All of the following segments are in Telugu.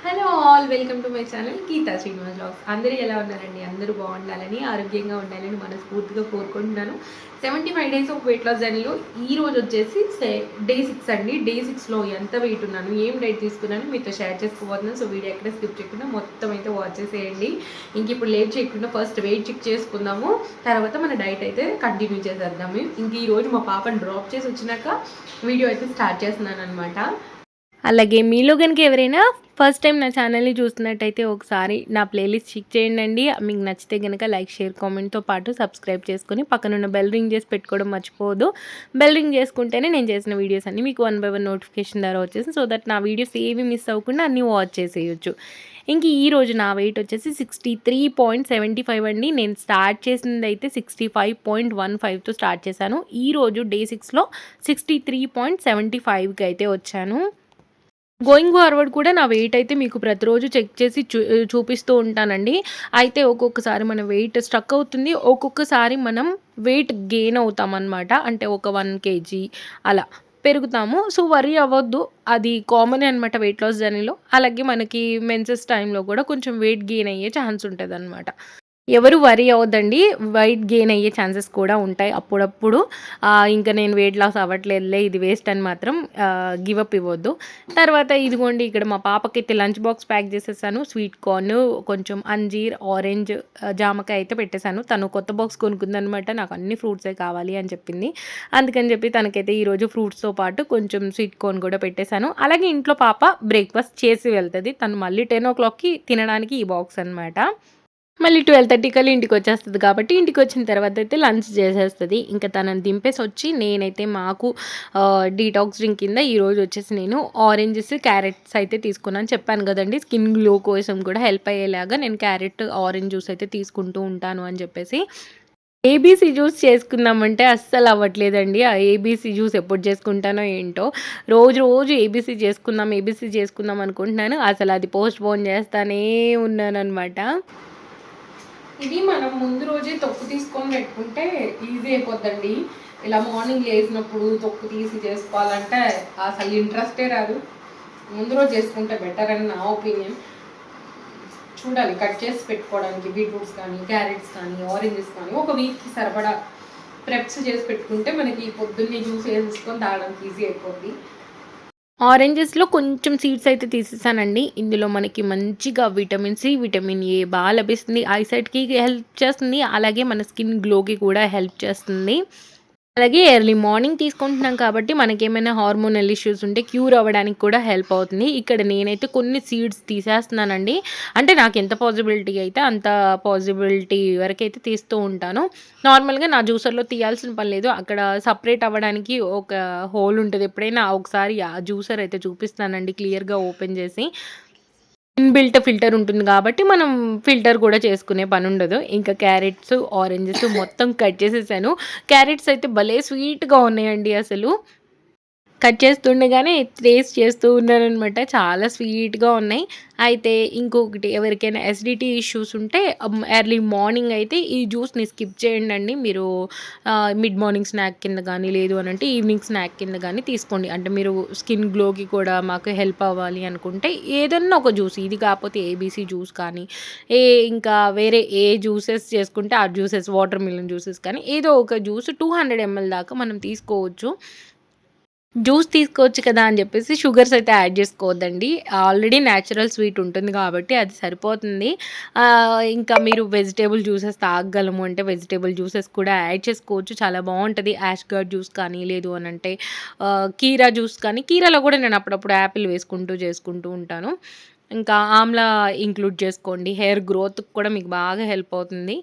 Hello all welcome to my channel Geetha Srinivas blogs. అందరూ ఎలా ఉన్నారండి? అందరూ బాగుండాలని, ఆరోగ్యంగా ఉండాలని మనస్ఫూర్తిగా కోరుకుంటున్నాను. 75 డేస్ ఆఫ్ వెయిట్ లాస్ జర్నీలో ఈ రోజు వచ్చేసి డే 6 అండి. డే 6లో ఎంత వెయిట్ ఉన్నాను, ఏం డైట్ తీసుకున్నాను మీతో షేర్ చేసుకోబోతున్నాను. సో వీడియో ఎక్కడ స్కిప్ చేయకుండా మొత్తం అయితే వాచ్ చేసేయండి. ఇంక ఇప్పుడు లేట్ చేయకుండా ఫస్ట్ వెయిట్ చెక్ చేసుకుందాము, తర్వాత మన డైట్ అయితే కంటిన్యూ చేసేద్దాము. ఇంక ఈరోజు మా పాపను డ్రాప్ చేసి వచ్చినాక వీడియో అయితే స్టార్ట్ చేస్తున్నాను అనమాట. అలాగే మీలో కనుక ఎవరైనా ఫస్ట్ టైం నా ఛానల్ని చూస్తున్నట్టయితే ఒకసారి నా ప్లేలిస్ట్ చెక్ చేయండి. మీకు నచ్చితే కనుక లైక్, షేర్, కామెంట్తో పాటు సబ్స్క్రైబ్ చేసుకొని పక్కనున్న బెల్ రింగ్ చేసి పెట్టుకోవడం మర్చిపోవద్దు. బెల్ రింగ్ చేసుకుంటేనే నేను చేసిన వీడియోస్ అన్నీ మీకు 1 by 1 నోటిఫికేషన్ ద్వారా వచ్చేసి, సో దట్ నా వీడియోస్ ఏవి మిస్ అవ్వకుండా అన్నీ వాచ్ చేసేయచ్చు. ఇంక ఈరోజు నా వెయిట్ వచ్చేసి 63.75 అండి. నేను స్టార్ట్ చేసింది అయితే 65.15తో స్టార్ట్ చేశాను. ఈరోజు డే 6లో 63.75కి అయితే వచ్చాను. గోయింగ్ ఫార్వర్డ్ కూడా నా వెయిట్ అయితే మీకు ప్రతిరోజు చెక్ చేసి చూపిస్తూ ఉంటానండి. అయితే ఒక్కొక్కసారి మన వెయిట్ స్ట్రక్ అవుతుంది, ఒక్కొక్కసారి మనం వెయిట్ గెయిన్ అవుతామన్నమాట. అంటే ఒక 1 kg అలా పెరుగుతాము. సో వరీ అవ్వద్దు, అది కామనే అనమాట వెయిట్ లాస్ జర్నీలో. అలాగే మనకి మెన్సెస్ టైంలో కూడా కొంచెం వెయిట్ గెయిన్ అయ్యే ఛాన్స్ ఉంటుందన్నమాట. ఎవరు వరీ అవ్వద్దండి, వెయిట్ గెయిన్ అయ్యే ఛాన్సెస్ కూడా ఉంటాయి అప్పుడప్పుడు. ఇంకా నేను వెయిట్ లాస్ అవ్వట్లేదులే, ఇది వేస్ట్ అని మాత్రం గివ్ అప్ ఇవ్వద్దు. తర్వాత ఇదిగోండి, ఇక్కడ మా పాపకైతే లంచ్ బాక్స్ ప్యాక్ చేసేసాను. స్వీట్ కార్న్, కొంచెం అంజీర్, ఆరెంజ్, జామకాయ అయితే పెట్టేశాను. తను కొత్త బాక్స్ కొనుక్కుందనమాట, నాకు అన్ని ఫ్రూట్సే కావాలి అని చెప్పింది. అందుకని చెప్పి తనకైతే ఈరోజు ఫ్రూట్స్తో పాటు కొంచెం స్వీట్ కార్న్ కూడా పెట్టేశాను. అలాగే ఇంట్లో పాప బ్రేక్ఫాస్ట్ చేసి వెళ్తుంది. తను మళ్ళీ 10 o'clockకి తినడానికి ఈ బాక్స్ అనమాట. మళ్ళీ 12:30 కల్లా ఇంటికి వచ్చేస్తుంది కాబట్టి ఇంటికి వచ్చిన తర్వాత అయితే లంచ్ చేసేస్తుంది. ఇంకా తనని దింపేసి వచ్చి నేనైతే మాకు డీటాక్స్ డ్రింక్ కింద ఈరోజు వచ్చేసి నేను ఆరెంజెస్, క్యారెట్స్ అయితే తీసుకున్నాను. చెప్పాను కదండి, స్కిన్ గ్లో కోసం కూడా హెల్ప్ అయ్యేలాగా నేను క్యారెట్, ఆరెంజ్ జ్యూస్ అయితే తీసుకుంటూ ఉంటాను అని చెప్పేసి. ఏబీసీ జ్యూస్ చేసుకుందామంటే అస్సలు అవ్వట్లేదండి. ఆ ఏబీసీ జ్యూస్ ఎప్పుడు చేసుకుంటానో ఏంటో. రోజు రోజు ఏబీసీ చేసుకుందాం అనుకుంటున్నాను. అసలు అది పోస్ట్ పోన్ చేస్తానే ఉన్నానన్నమాట. ఇది మనం ముందు రోజే తొక్కు తీసుకొని పెట్టుకుంటే ఈజీ అయిపోద్దండి. ఇలా మార్నింగ్ లేసినప్పుడు తొక్కు తీసి చేసుకోవాలంటే అసలు ఇంట్రెస్టే రాదు. ముందు రోజు చేసుకుంటే బెటర్ అని నా ఒపీనియన్. చూడాలి, కట్ చేసి పెట్టుకోవడానికి బీట్రూట్స్ కానీ, క్యారెట్స్ కానీ, ఆరెంజెస్ కానీ ఒక వీక్కి సరిపడా ప్రెప్స్ చేసి పెట్టుకుంటే మనకి పొద్దున్నే జ్యూస్ వేసుకొని తాగడానికి ఈజీ అయిపోద్ది. ఆరెంజెస్లో కొంచెం సీడ్స్ అయితే తీసేసానండి. ఇందులో మనకి మంచిగా విటమిన్ సి, విటమిన్ ఏ బాగా లభిస్తుంది. ఐసైట్కి హెల్ప్ చేస్తుంది, అలాగే మన స్కిన్ గ్లోకి కూడా హెల్ప్ చేస్తుంది. అలాగే ఎర్లీ మార్నింగ్ తీసుకుంటున్నాం కాబట్టి మనకేమైనా హార్మోనల్ ఇష్యూస్ ఉంటే క్యూర్ అవ్వడానికి కూడా హెల్ప్ అవుతుంది. ఇక్కడ నేనైతే కొన్ని సీడ్స్ తీసేస్తున్నానండి. అంటే నాకు ఎంత పాసిబిలిటీ అయితే అంత పాసిబిలిటీ వరకైతే తీస్తూ ఉంటాను. నార్మల్గా నా జ్యూసర్లో తీయాల్సిన పని లేదు, అక్కడ సపరేట్ అవ్వడానికి ఒక హోల్ ఉంటుంది. ఎప్పుడైనా ఒకసారి ఆ జ్యూసర్ అయితే చూపిస్తానండి క్లియర్గా ఓపెన్ చేసి. ఇన్‌బిల్ట్ ఫిల్టర్ ఉంటుంది కాబట్టి మనం ఫిల్టర్ కూడా చేసుకునే పనుండదు. ఇంకా క్యారెట్స్, ఆరెంజెస్ మొత్తం కట్ చేసేసాను. క్యారెట్స్ అయితే భలే స్వీట్‌గా ఉన్నాయండి అసలు. కట్ చేస్తుండగానే టేస్ట్ చేస్తూ ఉన్నాననమాట. చాలా స్వీట్‌గా ఉన్నాయి. అయితే ఇంకొకటి, ఎవరికైనా ఎసిడిటీ ఇష్యూస్ ఉంటే ఎర్లీ మార్నింగ్ అయితే ఈ జ్యూస్‌ని స్కిప్ చేయండండి. మీరు మిడ్ మార్నింగ్ స్నాక్ కింద గానీ, లేదు అనంటే ఈవినింగ్ స్నాక్ కింద గానీ తీసుకోండి. అంటే మీరు స్కిన్ గ్లోకి కూడా మాకు హెల్ప్ అవ్వాలి అనుకుంటే ఏదన్నా ఒక జ్యూస్, ఇది కాకపోతే ఏబీసీ జ్యూస్ కానీ, ఇంకా వేరే ఏ జ్యూసెస్ చేసుకుంటే ఆ జ్యూసెస్, వాటర్ మిలన్ జ్యూసెస్ కానీ ఏదో ఒక జ్యూస్ 200 ml దాకా మనం తీసుకోవచ్చు. జ్యూస్ తీసుకోవచ్చు కదా అని చెప్పేసి షుగర్స్ అయితే యాడ్ చేసుకోవద్దండి. ఆల్రెడీ న్యాచురల్ స్వీట్ ఉంటుంది కాబట్టి అది సరిపోతుంది. ఇంకా మీరు వెజిటేబుల్ జ్యూసెస్ తాగగలము అంటే వెజిటేబుల్ జ్యూసెస్ కూడా యాడ్ చేసుకోవచ్చు. చాలా బాగుంటుంది. యాష్‌గార్డ్ జ్యూస్ కానీ, లేదు అనంటే కీరా జ్యూస్ కానీ, కీరాలో కూడా నేను అప్పుడప్పుడు యాపిల్ వేసుకుంటూ చేసుకుంటూ ఉంటాను. ఇంకా ఆమ్లా ఇంక్లూడ్ చేసుకోండి. హెయిర్ గ్రోత్‌కి కూడా మీకు బాగా హెల్ప్ అవుతుంది.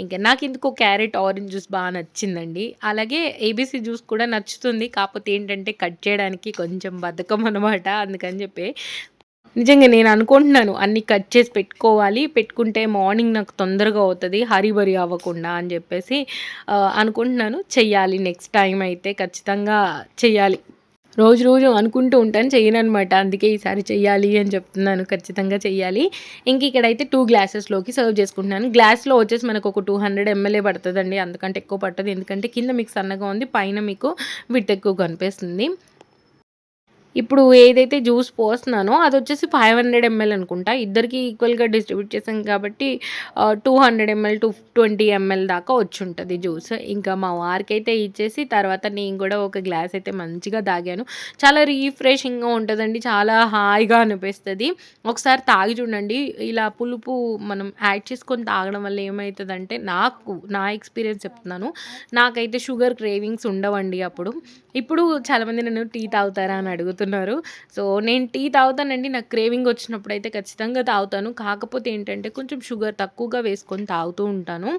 ఇంకా నాకెందుకో క్యారెట్, ఆరెంజ్ జ్యూస్ బాగా నచ్చిందండి. అలాగే ఏబీసీ జ్యూస్ కూడా నచ్చుతుంది. కాకపోతే ఏంటంటే కట్ చేయడానికి కొంచెం బద్ధకం అనమాట. అందుకని చెప్పి నిజంగా నేను అనుకుంటున్నాను అన్నీ కట్ చేసి పెట్టుకోవాలి. పెట్టుకుంటే మార్నింగ్ నాకు తొందరగా అవుతది, హరీ బరీ అవ్వకుండా అని చెప్పేసి అనుకుంటున్నాను. చెయ్యాలి, నెక్స్ట్ టైమ్ అయితే ఖచ్చితంగా చెయ్యాలి. రోజు రోజు అనుకుంటూ ఉంటాను, చెయ్యననమాట. అందుకే ఈసారి చెయ్యాలి అని చెప్తున్నాను. ఖచ్చితంగా చెయ్యాలి. ఇంక ఇక్కడైతే 2 గ్లాసెస్‌లోకి సర్వ్ చేసుకుంటున్నాను. గ్లాస్‌లో వచ్చేసి మనకు ఒక 200 ml పడతదండి. అంతకంటే ఎక్కువ పట్టదు. ఎందుకంటే కింద మీకు సన్నగా ఉంది, పైన మీకు విడ్త్ ఎక్కువ కనిపిస్తుంది. ఇప్పుడు ఏదైతే జ్యూస్ పోస్తున్నానో అదొచ్చేసి 500 ఎంఎల్ అనుకుంటా. ఇద్దరికీ ఈక్వల్‌గా డిస్ట్రిబ్యూట్ చేశాం కాబట్టి 200 ఎంఎల్, 220 ఎంఎల్ దాకా వచ్చుంటది జ్యూస్. ఇంకా మా వారికైతే ఇచ్చేసి తర్వాత నేను గూడా ఒక గ్లాస్ అయితే మంచిగా తాగాను. చాలా రిఫ్రెషింగ్‌గా ఉంటదండి. చాలా హాయిగా అనిపిస్తది. ఒకసారి తాగి చూడండి. ఇలా పులుపు మనం యాడ్ చేసుకొని తాగడం వల్ల ఏమైతదంటే నా ఎక్స్‌పీరియన్స్ చెప్తున్నాను. నాకైతే షుగర్ క్రేవింగ్స్ ఉండవండి అప్పుడు. ఇప్పుడు చాలామంది నన్ను టీ తాగుతారా అని అడుగుతున్నారు. సో, నేను టీ తాగుతానండి. నాకు క్రేవింగ్ వచ్చినప్పుడైతే ఖచ్చితంగా తాగుతాను. కాకపోతే ఏంటంటే కొంచెం షుగర్ తక్కువగా వేసుకొని తాగుతూ ఉంటాను.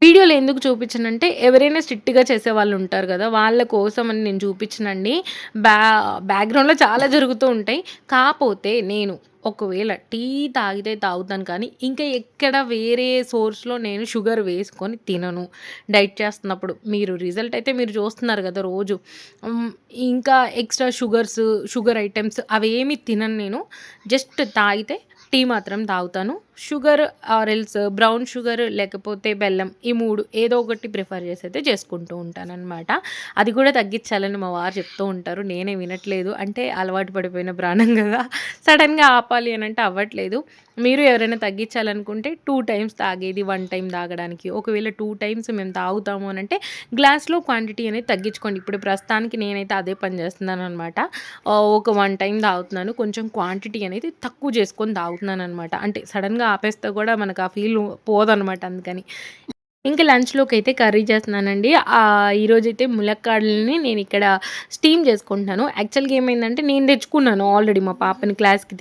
వీడియోలో ఎందుకు చూపించనంటే ఎవరైనా స్ట్రిక్ట్‌గా చేసేవాళ్ళు ఉంటారు గదా! వాళ్ళ కోసం అని నేను చూపించనండి. బ్యా బ్యాక్‌గ్రౌండ్‌లో చాలా జరుగుతూ ఉంటాయి. కాపోతే నేను ఒకవేళ టీ తాగితే తాగుతాను కానీ, ఇంకా ఎక్కడ వేరే సోర్స్‌లో నేను షుగర్ వేసుకొని తినను. డైట్ చేస్తున్నప్పుడు. మీరు రిజల్ట్ అయితే మీరు చూస్తున్నారు గదా రోజు. హ్మ్. ఇంకా ఎక్స్‌ట్రా షుగర్ ఐటెమ్స్ అవేమి తినను నేను. జస్ట్ తాగితే టీ మాత్రం తాగుతాను. Sugar or else brown sugar లేకపోతే బెల్లం ఈ 3 ఏదో ఒకటి ప్రిఫర్ చేసైతే చేసుకుంటూ ఉంటాననమాట. అది కూడా తగ్గించాలని మా వారు చెప్తూ ఉంటారు. నేనే వినట్లేదు. అంటే అలవాటు పడిపోయిన ప్రాణం గదా! సడెన్‌గా ఆపాలి అనంటే అవ్వట్లేదు. మీరు ఎవరైనా తగ్గించాలనుకుంటే 2 టైమ్స్ తాగేది 1 టైమ్ తాగడానికి. ఒకవేళ 2 టైమ్స్ మేము తాగుతాము అనంటే గ్లాస్‌లో క్వాంటిటీ అనేది తగ్గించుకోండి. ఇప్పుడు ప్రస్తుతానికి నేనైతే అదే పని చేస్తున్నాననమాట. ఒక 1 టైమ్ తాగుతున్నాను. కొంచెం క్వాంటిటీ అనేది తక్కువ చేసుకొని తాగుతున్నాననమాట. అంటే సడెన్‌గా ఆపేస్తే కూడా మనకు ఆ ఫీల్ పోదనమాట అందుకని. ఇంకా లంచ్‌లోకైతే కర్రీ చేస్తున్నానండి. ఈరోజైతే ములక్కాడలని నేనిక్కడ స్టీమ్ చేసుకుంటున్నాను. యాక్చువల్‌గా ఏమైందంటే నేను తెచ్చుకున్నాను ఆల్రెడీ మా పాపని క్లాస్‌కి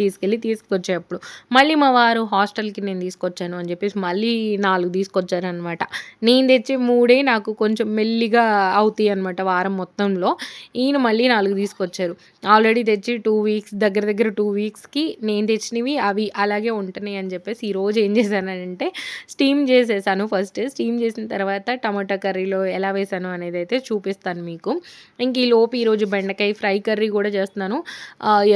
తీసుకొచ్చేప్పుడు. మళ్ళీ మా వారు హాస్టల్‌కి నేను తీసుకొచ్చాను అని చెప్పేసి మళ్ళీ 4 తీసుకొచ్చారనమాట. నేను తెచ్చే 3 నాకు కొంచెం మెల్లిగా అవుతాయనమాట వారం మొత్తంలో. ఈయన మళ్ళీ 4 తీసుకొచ్చారు. ఆల్రెడీ తెచ్చి 2 వీక్స్ దగ్గర దగ్గర 2 వీక్స్‌కి నేను తెచ్చినవి అవి అలాగే ఉంటున్నాయి అని చెప్పేసి ఈరోజు ఏం చేశానంటే స్టీమ్ చేసేసాను ఫస్ట్. స్టీమ్ చేసిన తర్వాత టమాటా కర్రీలో ఎలా వేశాను అనేదైతే చూపిస్తాను మీకు. ఇంక ఈరోజు బెండకాయ ఫ్రై కర్రీ కూడా చేస్తున్నాను.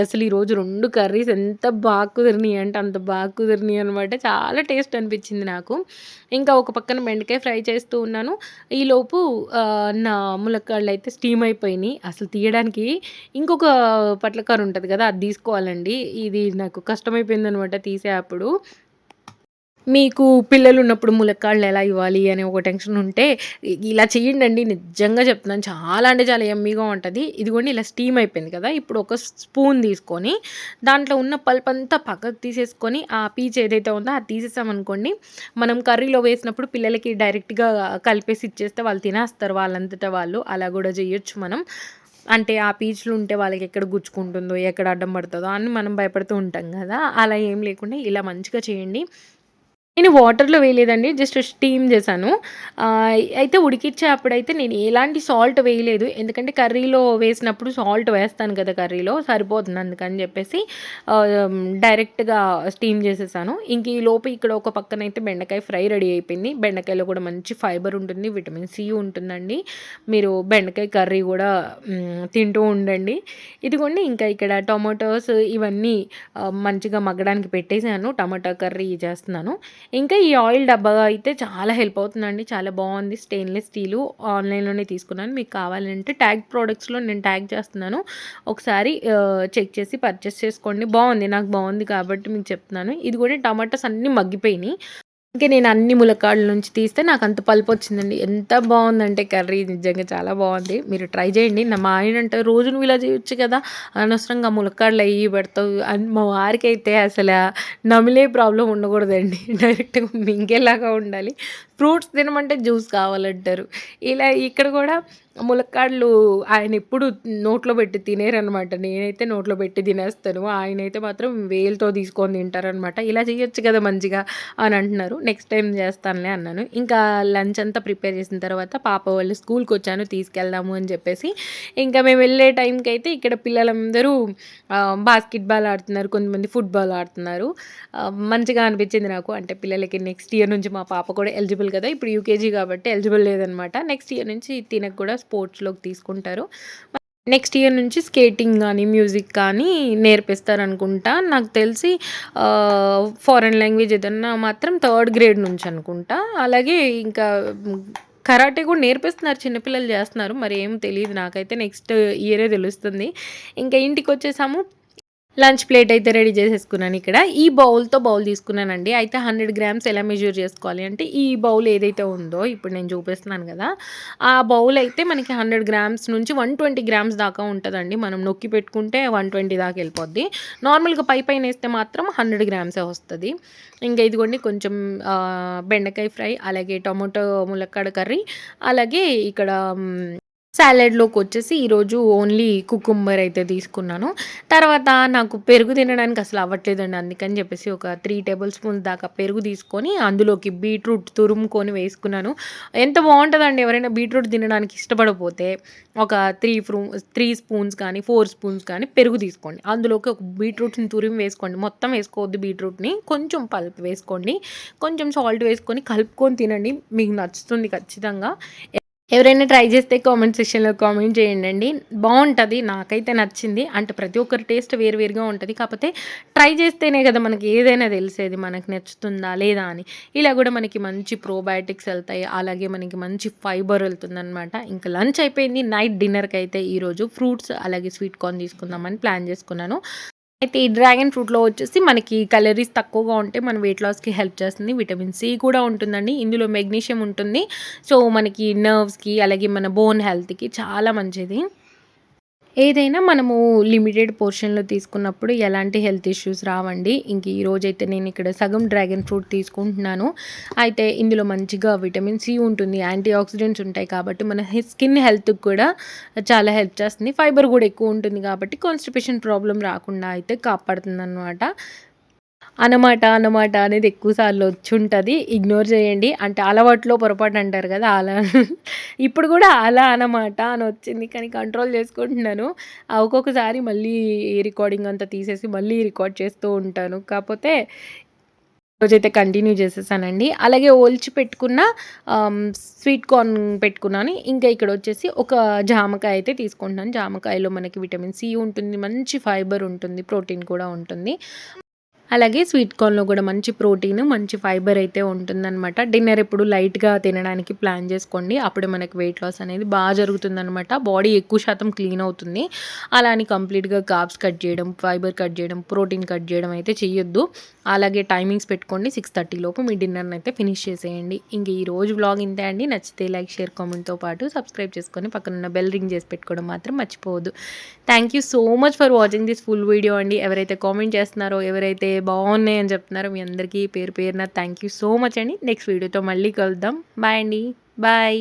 అసలు ఈరోజు 2 కర్రీస్ ఎంత బాగా కుదిరినాయి అంటే అంత బాగా కుదిరినాయి అనమాట. చాలా టేస్ట్ అనిపించింది నాకు. ఇంకా ఒక పక్కన బెండకాయ ఫ్రై చేస్తూ ఉన్నాను. ఈలోపు నా ములక్కాడలైతే స్టీమ్ అయిపోయినాయి. అసలు తీయడానికి ఇంకొక పట్లకారు ఉంటది కదా! అది తీసుకోవాలండి. ఇది నాకు కష్టమైపోయిందనమాట తీసే అప్పుడు. మీకు పిల్లలున్నప్పుడు ములక్కాడలు ఎలా ఇవ్వాలి అనే ఒక టెన్షన్ ఉంటే ఇలా చేయండండి. నిజంగా చెప్తున్నాను. చాలా అంటే చాలా యమ్మీగా ఉంటది. ఇదిగోండి ఇలా స్టీమ్ అయిపోయింది కదా! ఇప్పుడు ఒక స్పూన్ తీసుకొని దాంట్లో ఉన్న పల్ప్ అంతా పక్కకు తీసేసుకొని ఆ పీచు ఏదైతే ఉందో అది తీసేసామనుకోండి, మనం కర్రీలో వేసినప్పుడు పిల్లలకి డైరెక్ట్‌గా కలిపేసి ఇచ్చేస్తే వాళ్ళు తినేస్తారు వాళ్ళంతట వాళ్ళు. అలా గూడా చేయొచ్చు మనం. అంటే ఆ పీచులు ఉంటే వాళ్ళకి ఎక్కడ గుచ్చుకుంటుందో, ఎక్కడ అడ్డం పడుతదో అని మనం భయపడుతూ ఉంటాం గదా! అలా ఏం లేకుండా ఇలా మంచిగా చేయండి. నేను వాటర్‌లో వేయలేదండి. జస్ట్ స్టీమ్ చేశాను. అయితే ఉడికిచ్చే అప్పుడైతే నేను ఎలాంటి సాల్ట్ వేయలేదు. ఎందుకంటే కర్రీలో వేసినప్పుడు సాల్ట్ వేస్తాను కదా కర్రీలో సరిపోతుంది అందుకని చెప్పేసి డైరెక్ట్‌గా స్టీమ్ చేసేసాను. ఇంక ఈలోపు ఇక్కడ ఒక పక్కనైతే బెండకాయ ఫ్రై రెడీ అయిపోయింది. బెండకాయలో కూడా మంచి ఫైబర్ ఉంటుంది. విటమిన్ సి ఉంటుందండి. మీరు బెండకాయ కర్రీ కూడా తింటూ ఉండండి. ఇదిగోండి ఇంకా ఇక్కడ టొమాటోస్ ఇవన్నీ మంచిగా మగ్గడానికి పెట్టేసాను. టమాటా కర్రీ చేస్తున్నాను. ఇంకా ఈ ఆయిల్ డబ్బా అయితే చాలా హెల్ప్ అవుతుందండి. చాలా బావుంది. స్టెయిన్‌లెస్ స్టీలు ఆన్‌లైన్‌లోనే తీసుకున్నాను. మీకు కావాలంటే ట్యాగ్ ప్రొడక్ట్స్‌లో నేను ట్యాగ్ చేస్తున్నాను. ఒకసారి చెక్ చేసి పర్చేస్ చేసుకోండి. బావుంది. నాకు బావుంది కాబట్టి మీకు చెప్తున్నాను. ఇది కూడా టమాటాస్ అన్నీ మగ్గిపోయినాయి. ఇంక నేను అన్ని ములక్కాడల నుంచి తీస్తే నాకంత పల్పొచ్చిందండి. ఎంత బావుందంటే కర్రీ నిజంగా చాలా బావుంది. మీరు ట్రై చేయండి. మా ఆయన అంటారు, "రోజు నువ్వు ఇలా చేయొచ్చు కదా! అనవసరంగా ములక్కాడలు అయ్యి పెడతావు" అని మా వారికైతే నమిలే ప్రాబ్లమ్ ఉండకూడదండి. డైరెక్ట్‌గా మింగేలాగా ఉండాలి. ఫ్రూట్స్ తినమంటే జ్యూస్ కావాలంటారు. ఇలా ఇక్కడ కూడా ములక్కాడలు ఆయనెప్పుడు నోట్లో పెట్టి తినేరనమాట. నేనైతే నోట్లో పెట్టి తినేస్తాను. ఆయనైతే మాత్రం వేలుతో తీసుకొని తింటారనమాట. ఇలా చేయొచ్చు కదా మంచిగా అని అంటున్నారు. నెక్స్ట్ టైమ్ చేస్తానులే అన్నాను. ఇంకా లంచ్ అంతా ప్రిపేర్ చేసిన తర్వాత పాప వాళ్ళు స్కూల్‌కొచ్చాను తీసుకెళ్దాము అని చెప్పేసి, ఇంకా మేము వెళ్ళే టైంకైతే ఇక్కడ పిల్లలందరూ బాస్కెట్ బాల్ ఆడుతున్నారు. కొంతమంది ఫుట్‌బాల్ ఆడుతున్నారు. మంచిగా అనిపించింది నాకు. అంటే పిల్లలకి నెక్స్ట్ ఇయర్ నుంచి మా పాప కూడా ఎలిజిబుల్ కదా! ఇప్పుడు యూకేజీ కాబట్టి ఎలిజిబుల్ లేదనమాట. నెక్స్ట్ ఇయర్ నుంచి తినకు కూడా స్పోర్ట్స్‌లోకి తీసుకుంటారు. నెక్స్ట్ ఇయర్ నుంచి స్కేటింగ్ గానీ, మ్యూజిక్ కానీ నేర్పిస్తారనుకుంటా. నాకు తెలిసి ఫారెన్ లాంగ్వేజ్ ఏదన్నా మాత్రం థర్డ్ గ్రేడ్ నుంచి అనుకుంటా. అలాగే ఇంకా కరాటే కూడా నేర్పిస్తున్నారు. చిన్న పిల్లలు చేస్తున్నారు. మరి ఏం తెలీదు నాకైతే. నెక్స్ట్ ఇయరే తెలుస్తుంది. ఇంకా ఇంటికొచ్చేసాము. లంచ్ ప్లేట్ అయితే రెడీ చేసేసుకున్నాను ఇక్కడ. ఈ బౌల్‌తో బౌల్ తీసుకున్నానండి. అయితే 100 గ్రామ్స్ ఎలా మెజర్ చేసుకోవాలి అంటే, ఈ బౌల్ ఏదైతే ఉందో ఇప్పుడు నేను చూపిస్తున్నాను కదా! ఆ బౌల్ అయితే మనకి 100 గ్రామ్స్ నుంచి 120 గ్రామ్స్ దాకా ఉంటదండి. మనం నొక్కి పెట్టుకుంటే 120 దాకా వెళ్ళిపోద్ది. నార్మల్‌గా పైనేస్తే మాత్రం 100 గ్రామ్సే వస్తది. ఇంకా ఇదిగోండి కొంచెం బెండకాయ ఫ్రై, అలాగే టొమాటో ములక్కాడ కర్రీ, అలాగే ఇక్కడ సాలడ్‌లోకొచ్చేసి ఈరోజు ఓన్లీ కుకుంబర్ అయితే తీసుకున్నాను. తర్వాత నాకు పెరుగు తినడానికి అసలు అవ్వట్లేదండి. అందుకని చెప్పేసి ఒక 3 టేబుల్ స్పూన్స్ దాకా పెరుగు తీసుకొని అందులోకి బీట్రూట్ తురుముకొని వేసుకున్నాను. ఎంత బావుంటదండి. ఎవరైనా బీట్రూట్ తినడానికి ఇష్టపడకపోతే ఒక 3 స్పూన్స్ కానీ, 4 స్పూన్స్ కానీ పెరుగు తీసుకోండి. అందులోకి ఒక బీట్రూట్‌ని తురిమి వేసుకోండి. మొత్తం వేసుకోవద్దు బీట్రూట్‌ని. కొంచెం పల్ప్ వేసుకోండి. కొంచెం సాల్ట్ వేసుకొని కలుపుకొని తినండి. మీకు నచ్చుతుంది ఖచ్చితంగా. ఎవరైనా ట్రై చేస్తే కామెంట్ సెక్షన్‌లో కామెంట్ చేయండండి. బావుంటది. నాకైతే నచ్చింది. అంటే ప్రతి ఒక్కరి టేస్ట్ వేరుగా ఉంటది. కాపోతే ట్రై చేస్తేనే కదా మనకి ఏదైనా తెలిసేది. మనకు నచ్చుతుందా లేదా అని. ఇలా కూడా మనకి మంచి ప్రోబయోటిక్స్ ఎళ్తాయి. అలాగే మనకి మంచి ఫైబర్ ఎళ్తుందనమాట. ఇంకా లంచ్ అయిపోయింది. నైట్ డిన్నర్‌కైతే ఈరోజు ఫ్రూట్స్ అలాగే స్వీట్ కార్న్ తీసుకుందామని ప్లాన్ చేసుకున్నాను. అయితే ఈ డ్రాగన్ ఫ్రూట్‌లో వచ్చేసి మనకి కలోరీస్ తక్కువగా ఉంటే మన వెయిట్ లాస్‌కి హెల్ప్ చేస్తుంది. విటమిన్ సి కూడా ఉంటుందండి. ఇందులో మెగ్నీషియం ఉంటుంది. సో, మనకి నర్వ్స్‌కి అలాగే మన బోన్ హెల్త్‌కి చాలా మంచిది. ఏదైనా మనము లిమిటెడ్ పోర్షన్‌లో తీసుకున్నప్పుడు ఎలాంటి హెల్త్ ఇష్యూస్ రావండి. ఇంక ఈరోజైతే నేనిక్కడ సగం డ్రాగన్ ఫ్రూట్ తీసుకుంటున్నాను. అయితే ఇందులో మంచిగా విటమిన్ సి ఉంటుంది. యాంటీ ఆక్సిడెంట్స్ ఉంటాయి కాబట్టి మన స్కిన్ హెల్త్‌కి కూడా చాలా హెల్ప్ చేస్తుంది. ఫైబర్ కూడా ఎక్కువ ఉంటుంది కాబట్టి కాన్‌స్టిపేషన్ ప్రాబ్లమ్ రాకుండా అయితే కాపాడుతుందనమాట. అన్నమాట అనేది ఎక్కువ సార్లు వచ్చుంటది. ఇగ్నోర్ చేయండి. అంటే అలవాట్లో పొరపాటు అంటారు కదా! అలా ఇప్పుడు కూడా అలా అనమాట అనొచ్చింది. కానీ కంట్రోల్ చేసుకుంటున్నాను. ఒక్కొక్కసారి మళ్ళీ రికార్డింగ్ అంతా తీసేసి మళ్ళీ రికార్డ్ చేస్తూ ఉంటాను. కాపోతే ఈరోజైతే కంటిన్యూ చేసేసానండి. అలాగే ఒలిచి పెట్టుకున్న స్వీట్ కార్న్ పెట్టుకున్నాను. ఇంకా ఇక్కడొచ్చేసి ఒక జామకాయ అయితే తీసుకుంటున్నాను. జామకాయలో మనకి విటమిన్ సి ఉంటుంది. మంచి ఫైబర్ ఉంటుంది. ప్రోటీన్ కూడా ఉంటుంది. అలాగే స్వీట్ కార్న్‌లో కూడా మంచి ప్రోటీన్, మంచి ఫైబర్ అయితే ఉంటుందనమాట. డిన్నర్ ఎప్పుడు లైట్‌గా తినడానికి ప్లాన్ చేసుకోండి. అప్పుడే మనకి వెయిట్ లాస్ అనేది జరుగుతుందనమాట. బాడీ ఎక్కువ శాతం క్లీన్ అవుతుంది. అలా అని కంప్లీట్‌గా కార్బ్స్ కట్ చేయడం, ఫైబర్ కట్ చేయడం, ప్రోటీన్ కట్ చేయడం అయితే చెయ్యొద్దు. అలాగే టైమింగ్స్ పెట్టుకోండి. 6:30 లోపు మీ డిన్నర్‌ని అయితే ఫినిష్ చేసేయండి. ఇంక ఈ రోజు వ్లాగ్ ఇంతే అండి. నచ్చితే లైక్, షేర్, కామెంట్‌తో పాటు సబ్స్క్రైబ్ చేసుకొని పక్కనున్న బెల్ రింగ్ చేసి పెట్టుకోవడం మాత్రం మర్చిపోవద్దు. Thank you so much for watching this full video అండి. ఎవరైతే కామెంట్ చేస్తున్నారో, ఎవరైతే బాగున్నాయి అని చెప్తున్నారో మీ అందరికీ పేరు పేరున థ్యాంక్ యూ సో మచ్ అండి. నెక్స్ట్ వీడియోతో మళ్ళీ కలుద్దాం. బాయ్ అండి. బాయ్.